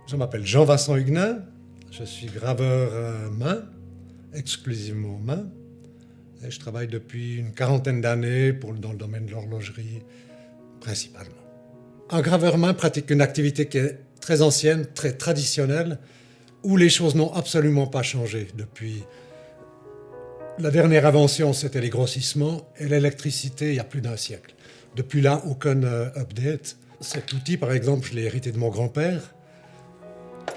Je m'appelle Jean-Vincent Huguenin, je suis graveur main, exclusivement main, et je travaille depuis une quarantaine d'années dans le domaine de l'horlogerie principalement. Un graveur main pratique une activité qui est très ancienne, très traditionnelle, où les choses n'ont absolument pas changé depuis. La dernière invention, c'était les grossissements et l'électricité il y a plus d'un siècle. Depuis là, aucun update. Cet outil, par exemple, je l'ai hérité de mon grand-père.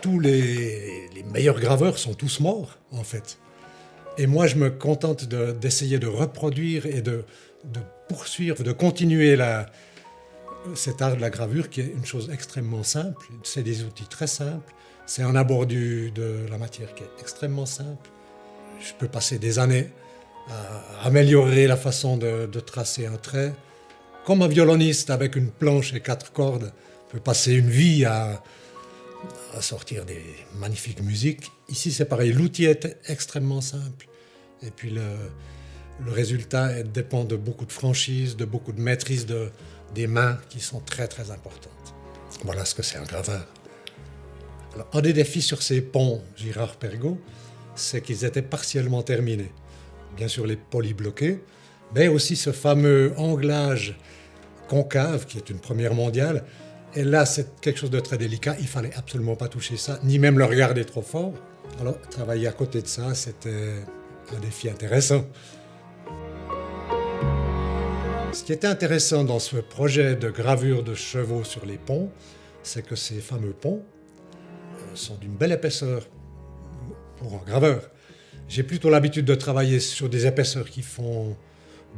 Tous les meilleurs graveurs sont tous morts, en fait. Et moi, je me contente d'essayer de reproduire et de poursuivre, de continuer cet art de la gravure qui est une chose extrêmement simple. C'est des outils très simples. C'est un abord de la matière qui est extrêmement simple. Je peux passer des années à améliorer la façon de tracer un trait. Comme un violoniste avec une planche et 4 cordes peut passer une vie à sortir des magnifiques musiques. Ici, c'est pareil. L'outil est extrêmement simple. Et puis, le résultat dépend de beaucoup de franchise, de beaucoup de maîtrise des mains qui sont très, très importantes. Voilà ce que c'est un graveur. Alors, un des défis sur ces ponts Girard-Perregaux, c'est qu'ils étaient partiellement terminés. Bien sûr, les polybloqués, mais aussi ce fameux anglage concave, qui est une première mondiale. Et là, c'est quelque chose de très délicat. Il ne fallait absolument pas toucher ça, ni même le regarder trop fort. Alors, travailler à côté de ça, c'était un défi intéressant. Ce qui était intéressant dans ce projet de gravure de chevaux sur les ponts, c'est que ces fameux ponts sont d'une belle épaisseur pour un graveur. J'ai plutôt l'habitude de travailler sur des épaisseurs qui font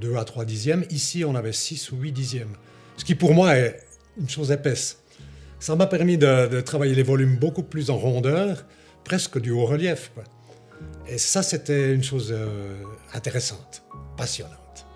2 à 3 dixièmes. Ici, on avait 6 ou 8 dixièmes. Ce qui, pour moi, est une chose épaisse. Ça m'a permis de travailler les volumes beaucoup plus en rondeur, presque du haut relief, quoi. Et ça, c'était une chose intéressante, passionnante.